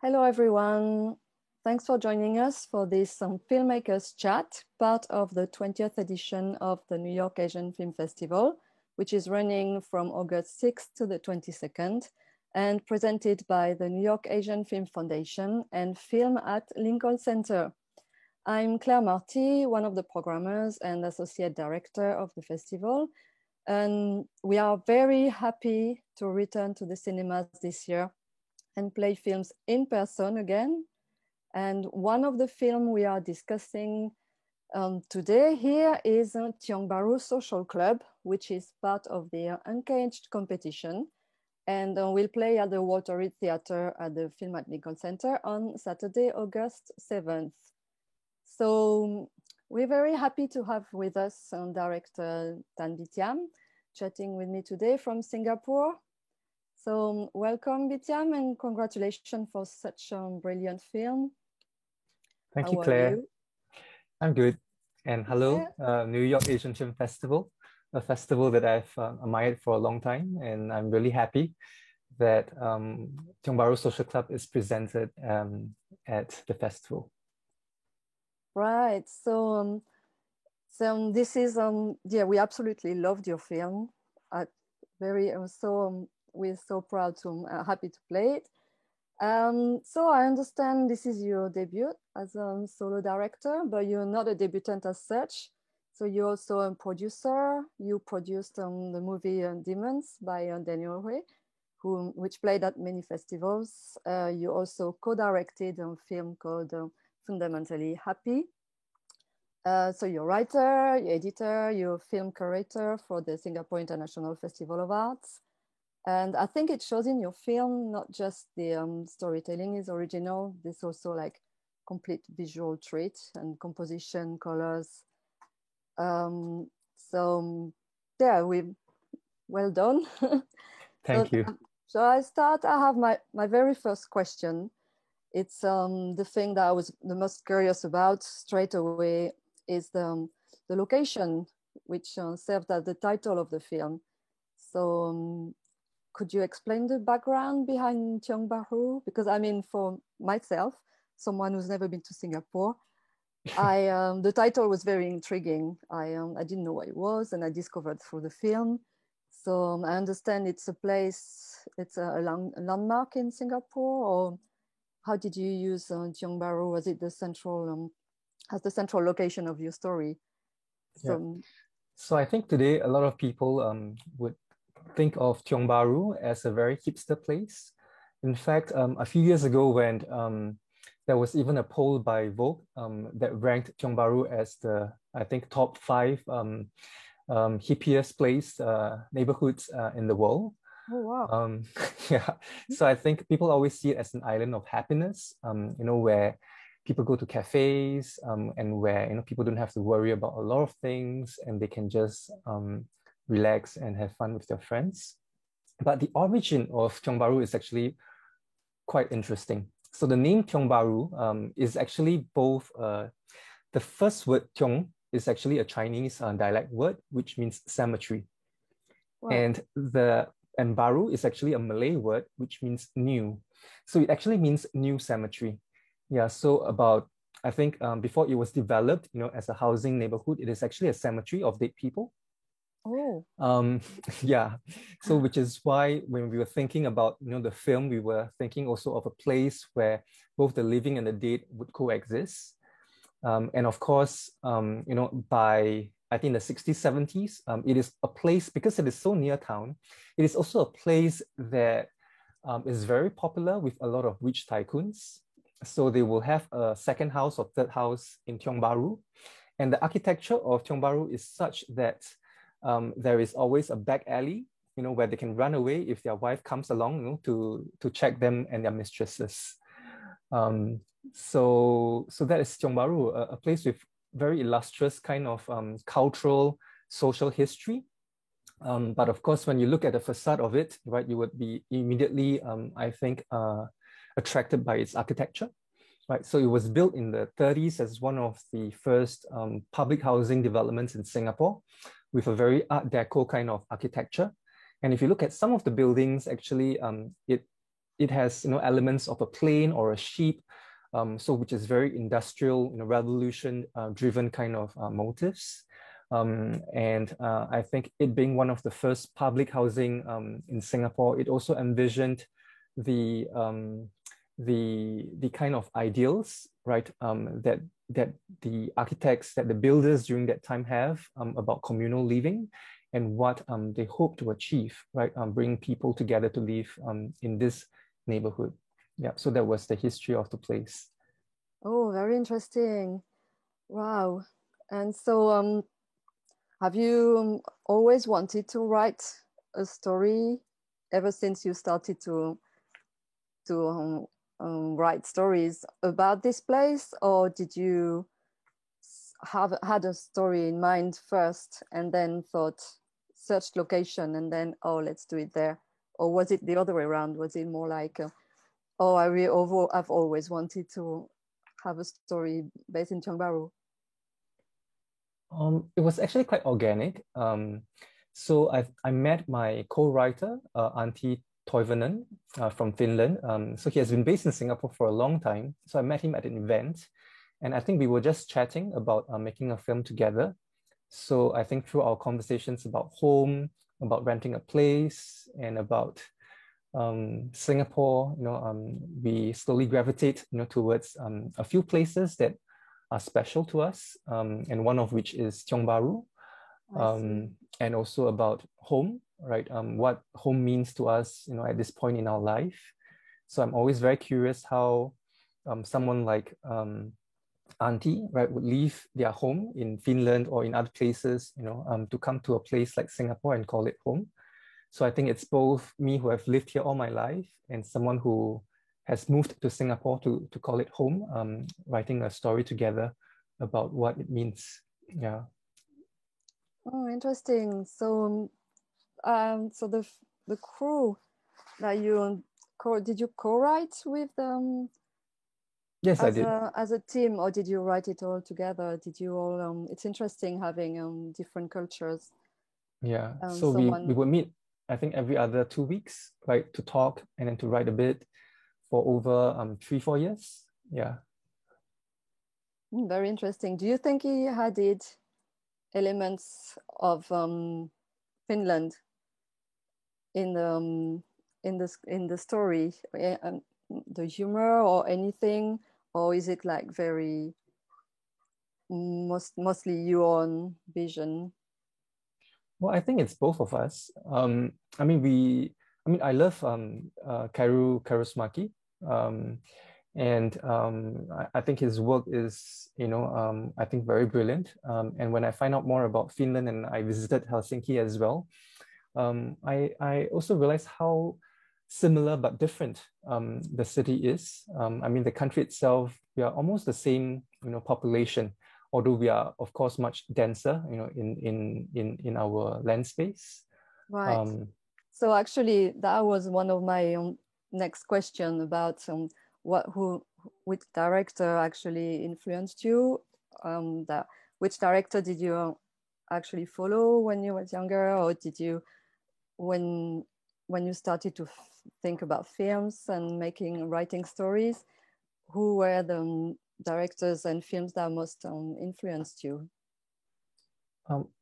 Hello, everyone. Thanks for joining us for this Filmmakers Chat, part of the 20th edition of the New York Asian Film Festival, which is running from August 6th to the 22nd and presented by the New York Asian Film Foundation and Film at Lincoln Center. I'm Claire Marty, one of the programmers and associate director of the festival. And we are very happy to return to the cinemas this year and play films in person again. And one of the films we are discussing today here is Tiong Bahru Social Club, which is part of the Uncaged competition. And we'll play at the Walter Reed Theatre at the Film at Lincoln Center on Saturday, August 7th. So we're very happy to have with us director Tan Bitiam chatting with me today from Singapore. So welcome, Bitiam, and congratulations for such a brilliant film. Thank you, Claire. I'm good. And hello, New York Asian Film Festival, a festival that I've admired for a long time. And I'm really happy that Tiong Bahru Social Club is presented at the festival. Right. So this is, yeah, we absolutely loved your film. We're so proud to, happy to play it. So I understand this is your debut as a solo director, but you're not a debutant as such. So you're also a producer. You produced the movie Demons by Daniel Hui, which played at many festivals. You also co-directed a film called Fundamentally Happy. So you're a writer, you're editor, you're a film curator for the Singapore International Festival of Arts. And I think it shows in your film, not just the storytelling is original, there's also like complete visual treat and composition, colors. So yeah, well done. Thank you. So I have my very first question. It's the thing that I was the most curious about straight away is the location, which served as the title of the film. So could you explain the background behind Tiong Bahru? Because I mean, for myself, someone who's never been to Singapore, the title was very intriguing. I didn't know what it was, and I discovered through the film. So I understand it's a place, it's a landmark in Singapore, or how did you use Tiong Bahru? Was it the central, as the central location of your story? So I think today a lot of people would think of Tiong Bahru as a very hipster place. In fact, a few years ago when there was even a poll by Vogue that ranked Tiong Bahru as the, I think, top 5 hippiest neighborhoods in the world. Oh, wow. Yeah, so I think people always see it as an island of happiness, where people go to cafes and where, people don't have to worry about a lot of things and they can just relax and have fun with their friends. But the origin of Tiong Bahru is actually quite interesting. So the name Tiong Bahru is actually both, the first word Tiong is actually a Chinese dialect word, which means cemetery. Wow. And Bahru is actually a Malay word, which means new. So it actually means new cemetery. Yeah, so about, I think before it was developed, as a housing neighborhood, it is actually a cemetery of dead people. Oh. Yeah, so which is why when we were thinking about, the film, we were thinking also of a place where both the living and the dead would coexist. And of course, by I think the 60s, 70s, it is a place, because it is so near town, it is also a place that is very popular with a lot of rich tycoons. So they will have a second house or third house in Tiong Bahru. And the architecture of Tiong Bahru is such that there is always a back alley, where they can run away if their wife comes along, to check them and their mistresses. So that is Tiong Bahru, a place with very illustrious kind of cultural, social history. But of course, when you look at the facade of it, right, you would be immediately, I think, attracted by its architecture. Right, so it was built in the 30s as one of the first public housing developments in Singapore, with a very Art Deco kind of architecture. And if you look at some of the buildings, actually, it it has elements of a plane or a sheep, so which is very industrial, revolution driven kind of motives. And I think it being one of the first public housing in Singapore, it also envisioned the the kind of ideals, right, that the architects, that the builders during that time have about communal living, and what they hope to achieve, right, bring people together to live in this neighborhood. Yeah, so that was the history of the place. Oh, very interesting. Wow. And so have you always wanted to write a story ever since you started to write stories about this place, or did you have had a story in mind first and then thought, searched location and then, oh, let's do it there? Or was it the other way around? Was it more like, oh, I've always wanted to have a story based in Tiong Bahru? It was actually quite organic. So I met my co-writer, Antti Toivonen, from Finland. So he has been based in Singapore for a long time. So I met him at an event, and I think we were just chatting about making a film together. So I think through our conversations about home, about renting a place, and about Singapore, we slowly gravitate, towards a few places that are special to us, and one of which is Tiong Bahru, and also about home, right? What home means to us, at this point in our life. So I'm always very curious how someone like Antti, right, would leave their home in Finland or in other places, to come to a place like Singapore and call it home. So I think it's both me, who have lived here all my life, and someone who has moved to Singapore to call it home, writing a story together about what it means. Yeah. Oh, interesting. So so the crew that you did you co-write with Yes, I did. As a team, or did you write it all together? Did you all it's interesting having different cultures. Yeah. So we would meet, I think, every other 2 weeks, right, to talk and then to write a bit for over 3-4 years. Yeah. Very interesting. Do you think he added elements of Finland in the story, the humor or anything, or is it like very mostly your own vision? Well, I think it's both of us. I love Kairu Karusmaki. And I think his work is, I think very brilliant. And when I find out more about Finland, and I visited Helsinki as well, I also realized how similar but different the city is. The country itself, we are almost the same, population, although we are, of course, much denser, in our land space. Right. So actually, that was one of my next question about which director actually influenced you. Which director did you actually follow when you was younger, or did you, when you started to think about films and writing stories, who were the directors and films that most influenced you?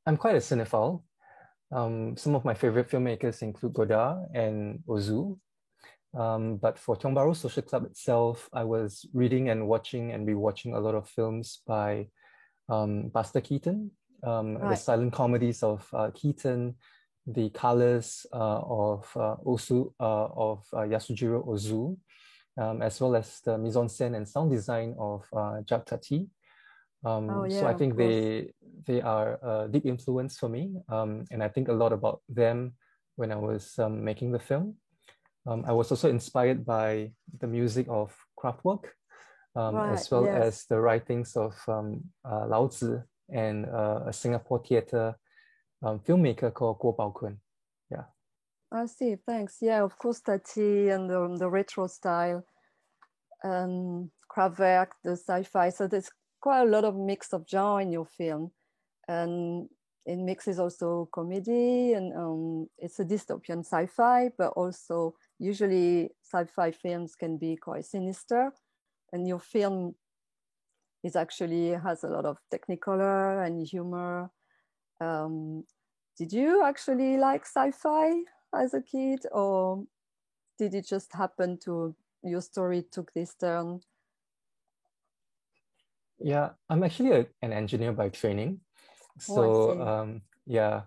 I'm quite a cinephile. Some of my favorite filmmakers include Godard and Ozu. But for Tiong Bahru Social Club itself, I was reading and watching and rewatching a lot of films by Buster Keaton, the silent comedies of Keaton, the colors of Yasujiro Ozu, as well as the mise-en-scène and sound design of Jacques Tati. So I think they are a deep influence for me, and I think a lot about them when I was making the film. I was also inspired by the music of Kraftwerk, as well as the writings of Lao Tzu and a Singapore theater filmmaker called Guo Baokun. Yeah. I see, thanks. Yeah, of course, Tati and the retro style, Kraftwerk, the sci-fi. So there's quite a lot of mix of genre in your film. And it mixes also comedy, and it's a dystopian sci-fi, but also usually sci-fi films can be quite sinister, and your film is actually has a lot of technicolor and humor. Um, did you actually like sci-fi as a kid, or did it just happen to your story took this turn? Yeah, I'm actually an engineer by training. Oh, I So see. yeah,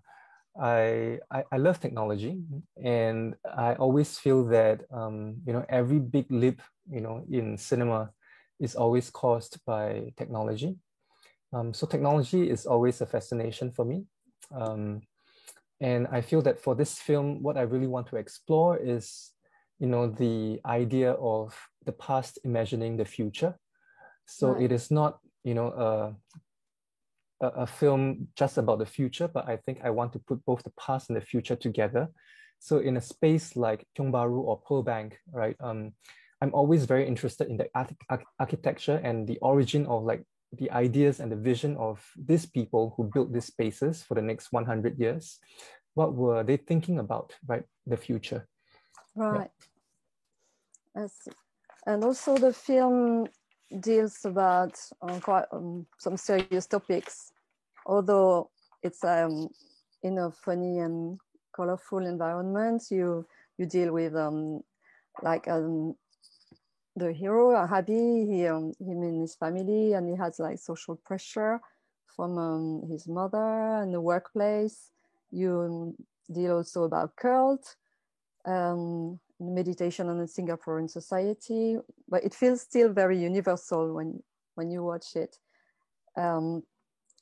I love technology, and I always feel that every big leap in cinema is always caused by technology. So technology is always a fascination for me. Um, and I feel that for this film, what I really want to explore is, the idea of the past imagining the future. So Right. it is not, a film just about the future, but I think I want to put both the past and the future together. So in a space like Tiong Bahru or Pearl Bank, right? I'm always very interested in the architecture and the origin of like the ideas and the vision of these people who built these spaces for the next 100 years. What were they thinking about, right? The future. Yeah. Right. I see. And also the film deals about quite some serious topics, although it's in a funny and colorful environment. You deal with like the hero Habi, him and his family, and he has like social pressure from his mother and the workplace. You deal also about cult, meditation on a Singaporean society, but it feels still very universal when you watch it. Um,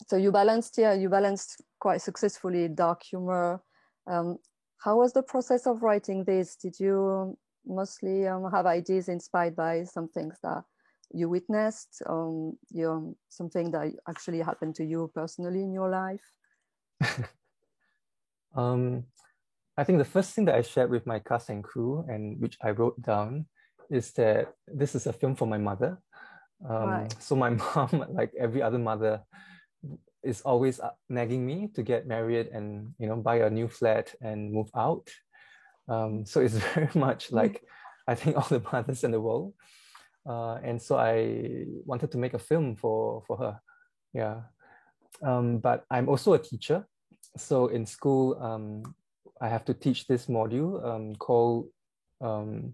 so you balanced quite successfully dark humor. Um, how was the process of writing this? Did you mostly have ideas inspired by some things that you witnessed, something that actually happened to you personally in your life? um, I think the first thing that I shared with my cast and crew, and which I wrote down, is that this is a film for my mother. Right. So my mom, like every other mother, is always nagging me to get married and buy a new flat and move out. So it's very much like I think all the mothers in the world. And so I wanted to make a film for her. Yeah. But I'm also a teacher. So in school, I have to teach this module called um,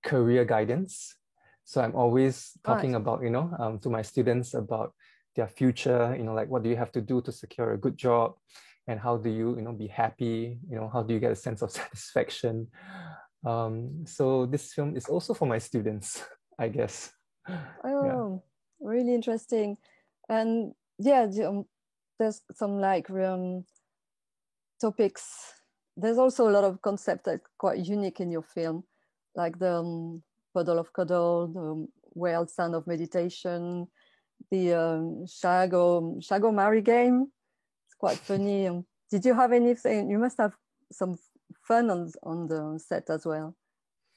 career guidance. So I'm always Right. talking about, to my students about their future, like what do you have to do to secure a good job, and how do you, be happy, how do you get a sense of satisfaction. So this film is also for my students, I guess. Yeah. Oh, really interesting. And yeah, there's some like topics. There's also a lot of concepts that are quite unique in your film, like the puddle of cuddle, the whale sound of meditation, the Shago Mari game. It's quite funny. Did you have anything? You must have some fun on the set as well.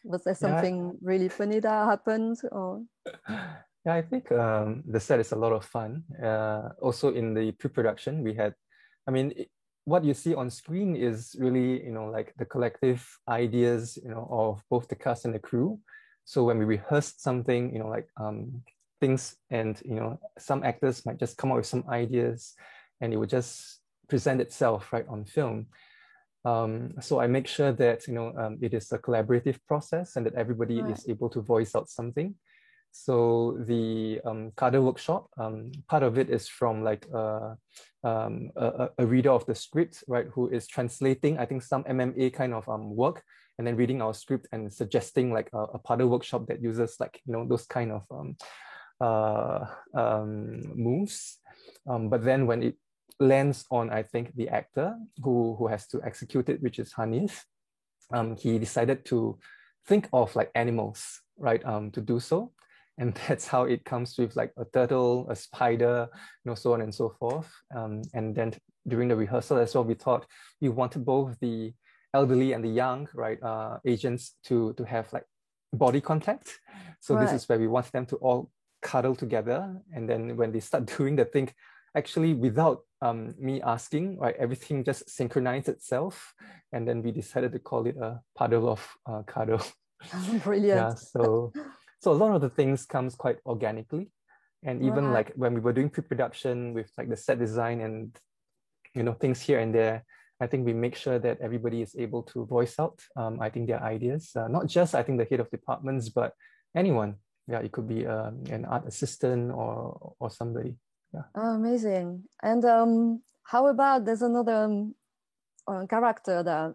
Was there Yeah, something really funny that happened? Or yeah, I think the set is a lot of fun. Also in the pre-production, we had, I mean, what you see on screen is really, like the collective ideas, of both the cast and the crew. So when we rehearsed something, like things, and some actors might just come up with some ideas, and it would just present itself right on film. So I make sure that it is a collaborative process and that everybody right, is able to voice out something. So the cadre workshop, part of it is from like a reader of the script, right, who is translating, I think, some MMA kind of work, and then reading our script and suggesting like a cadre workshop that uses like those kind of moves. But then when it lands on, I think, the actor who has to execute it, which is Hanif, he decided to think of like animals, right, to do so. And that's how it comes with like a turtle, a spider, so on and so forth. And then during the rehearsal as well, we thought we wanted both the elderly and the young, right, agents to have like body contact. So this right. is where we want them to all cuddle together. And then when they start doing the thing, actually, without me asking, right, everything just synchronized itself, and then we decided to call it a puddle of cuddle. Brilliant. Yeah, so a lot of the things comes quite organically, and even Right. like when we were doing pre-production with like the set design and things here and there, I think we make sure that everybody is able to voice out, I think, their ideas, not just I think the head of departments, but anyone. Yeah, it could be an art assistant or somebody. Yeah. Oh, amazing. And how about there's another character that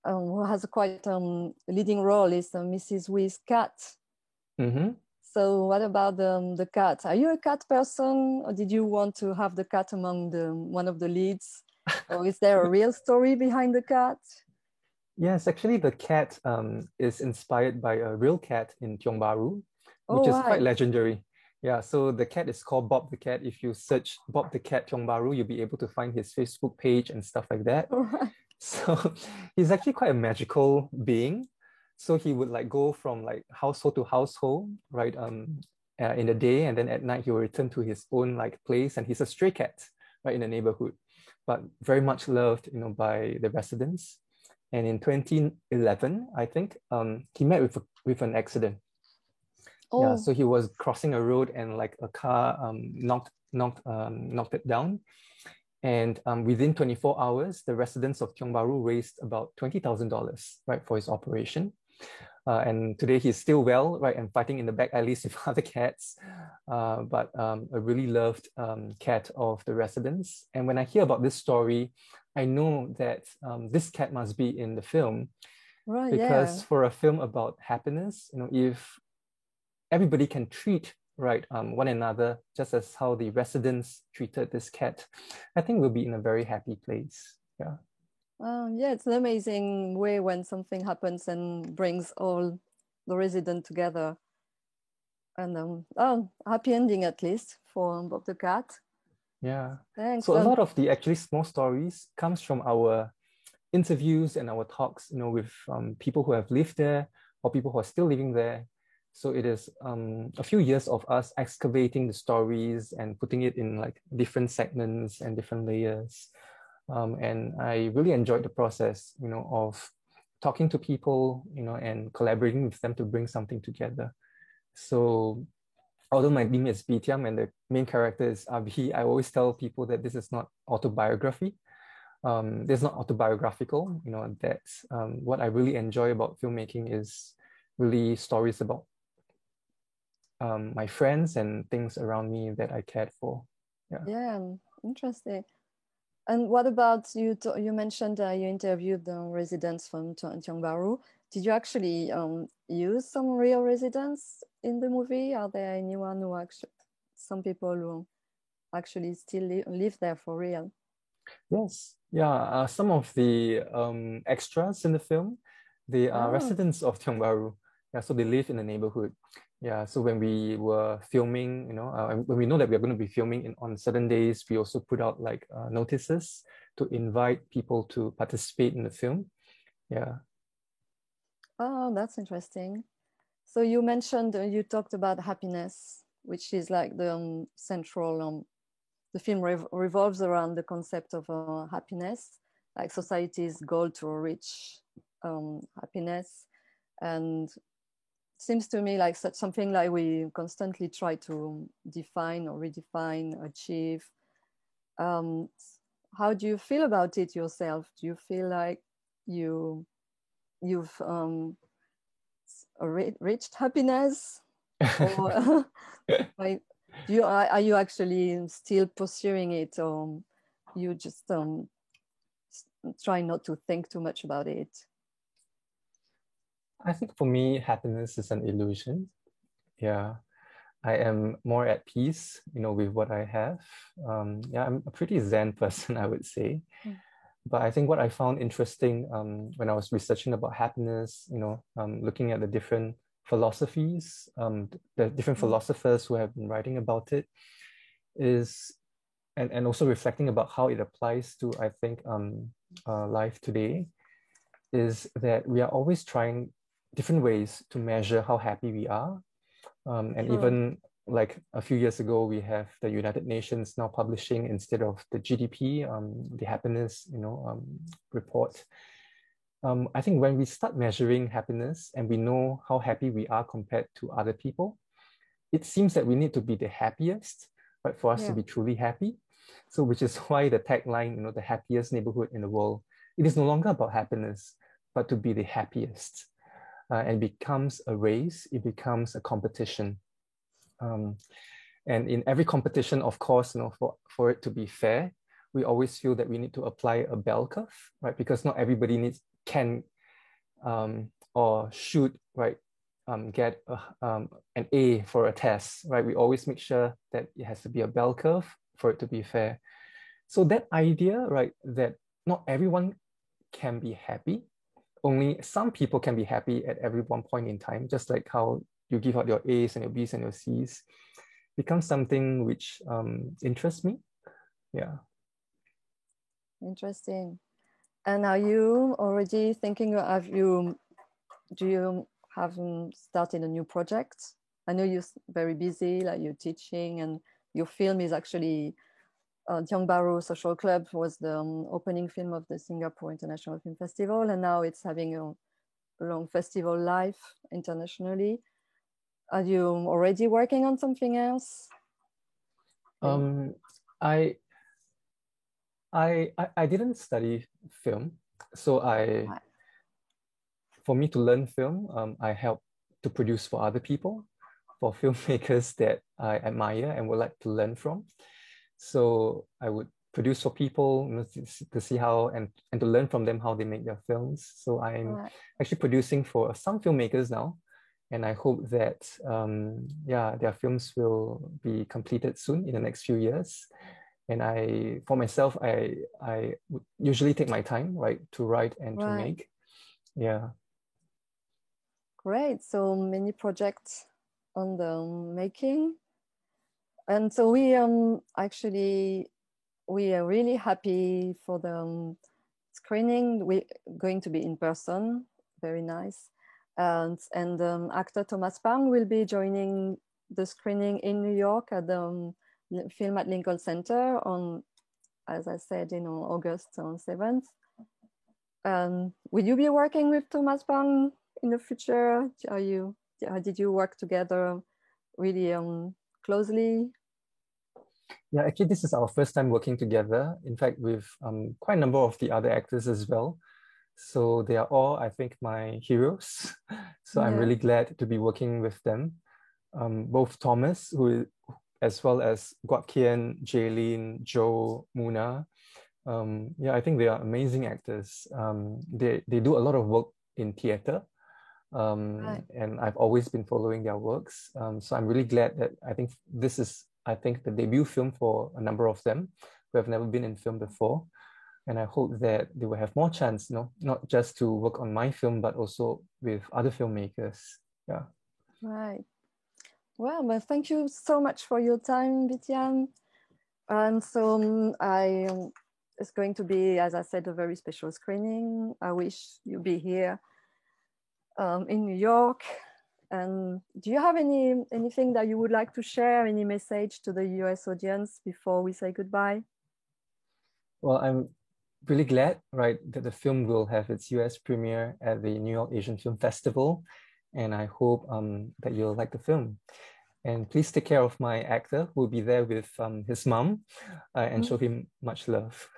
who has a quite leading role is Mrs. Wee's cat. Mm-hmm. So what about the cat? Are you a cat person, or did you want to have the cat among one of the leads? Or is there a real story behind the cat? Yes, actually, the cat is inspired by a real cat in Tiong Bahru, which Oh, is quite right. legendary. Yeah, so the cat is called Bob the Cat. If you search Bob the Cat Tiong Bahru, you'll be able to find his Facebook page and stuff like that. All right. So he's actually quite a magical being. So he would like go from like household to household, right? In the day, and then at night he will return to his own like place, and he's a stray cat, right, in the neighborhood, but very much loved, by the residents. And in 2011, I think, he met with an accident. Yeah, Oh, so he was crossing a road and like a car knocked it down. And within 24 hours, the residents of Tiong Bahru raised about $20,000, right, for his operation. And today he's still well, right, and fighting in the back alleys with other cats, but a really loved cat of the residents. And when I hear about this story, I know that this cat must be in the film, right. because Yeah. for a film about happiness, if everybody can treat, right, one another just as how the residents treated this cat, I think we'll be in a very happy place. Yeah. Yeah, it's an amazing way when something happens and brings all the residents together. And happy ending at least for Bob the cat. Yeah. Thanks. So a lot of the actually small stories comes from our interviews and our talks, with people who have lived there or people who are still living there. So it is a few years of us excavating the stories and putting it in like different segments and different layers. And I really enjoyed the process, of talking to people, and collaborating with them to bring something together. So although my name is Bitiam and the main character is Abhi, I always tell people that this is not autobiography. This is not autobiographical. That's what I really enjoy about filmmaking is really stories about my friends and things around me that I cared for. Yeah. Yeah, interesting. And what about you? You mentioned you interviewed the residents from Tiong Bahru. Did you actually use some real residents in the movie? Are there anyone who actually, some people who actually still live there for real? Yes. Yeah. Some of the extras in the film, they are Oh, residents of Tiong Bahru. Yeah. So they live in the neighborhood. Yeah. So when we were filming, when we know that we're going to be filming on certain days, we also put out like notices to invite people to participate in the film. Yeah. oh, that's interesting. So you mentioned you talked about happiness, which is like the central. The film revolves around the concept of happiness, like society's goal to reach happiness, and seems to me like such something like we constantly try to define or redefine, achieve. Um, how do you feel about it yourself? Do you feel like you've reached happiness, or like are you actually still pursuing it, or you just try not to think too much about it? I think for me, happiness is an illusion. Yeah. I am more at peace, with what I have. Yeah, I'm a pretty Zen person, I would say. Mm. But I think what I found interesting when I was researching about happiness, looking at the different philosophies, the different Mm. philosophers who have been writing about it, is and also reflecting about how it applies to, I think, life today, is that we are always trying different ways to measure how happy we are, and True. even like a few years ago, we have the United Nations now publishing, instead of the GDP, the happiness, report. I think when we start measuring happiness and we know how happy we are compared to other people, it seems that we need to be the happiest, right, for us to be truly happy. So, which is why the tagline, the happiest neighborhood in the world, it is no longer about happiness, but to be the happiest. And it becomes a race, it becomes a competition. And in every competition, of course, for it to be fair, we always feel that we need to apply a bell curve, right? Because not everybody can or should, right, get an A for a test, right? We always make sure that it has to be a bell curve for it to be fair. So that idea, right, that not everyone can be happy, only some people can be happy at every one point in time, just like how you give out your A's and your B's and your C's, becomes something which interests me. Yeah. Interesting. And are you already thinking, do you have started a new project? I know you're very busy, like you're teaching, and your film is actually Tiong Bahru Social Club was the opening film of the Singapore International Film Festival, and now it's having a long festival life internationally. Are you already working on something else? I didn't study film, so for me to learn film, I help to produce for other people, for filmmakers that I admire and would like to learn from. So I would produce for people, to see how and to learn from them how they make their films. So I'm actually producing for some filmmakers now, and I hope that their films will be completed soon in the next few years. And for myself, I would usually take my time, right, to write and to make. Yeah. Great. So many projects on the making. And so we are really happy for the screening. We're going to be in person, very nice. And actor Thomas Pang will be joining the screening in New York at the Film at Lincoln Center on, as I said, August 7th. Will you be working with Thomas Pang in the future? Did you work together really closely? Yeah, actually, this is our first time working together. In fact, with quite a number of the other actors as well. So they are all, I think, my heroes. So I'm really glad to be working with them. Both Thomas, as well as Guat Kian, Jaylene, Joe, Muna. I think they are amazing actors. They do a lot of work in theater. And I've always been following their works. So I'm really glad that this is the debut film for a number of them who have never been in film before. And I hope that they will have more chance, not just to work on my film, but also with other filmmakers. Yeah. Right. Well, thank you so much for your time, Bee Tiam. And so it's going to be, as I said, a very special screening. I wish you'd be here in New York. And do you have anything that you would like to share, any message to the US audience before we say goodbye? Well, I'm really glad, right, that the film will have its US premiere at the New York Asian Film Festival. And I hope that you'll like the film. And please take care of my actor who will be there with his mom and show him much love.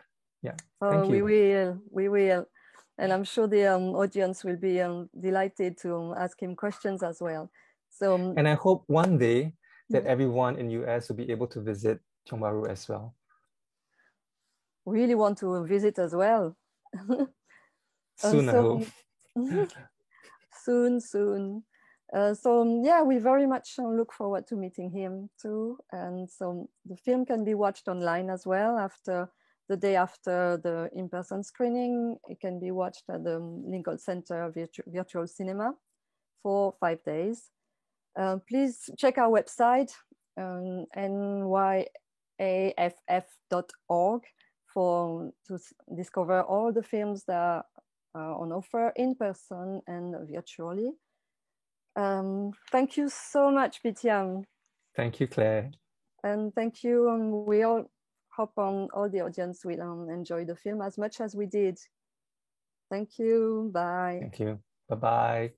Yeah, thank you. We will. And I'm sure the audience will be delighted to ask him questions as well. So, and I hope one day that everyone in US will be able to visit Tiong Bahru as well. Really want to visit as well. Soon, I hope. Soon. So we very much look forward to meeting him too. And so the film can be watched online as well the day after the in-person screening. It can be watched at the Lincoln Center Virtual Cinema for 5 days. Please check our website, nyaff.org, to discover all the films that are on offer in person and virtually. Thank you so much, Bee Tiam. Thank you, Claire. And thank you. We all hope all the audience will enjoy the film as much as we did. Thank you. Bye. Thank you. Bye-bye.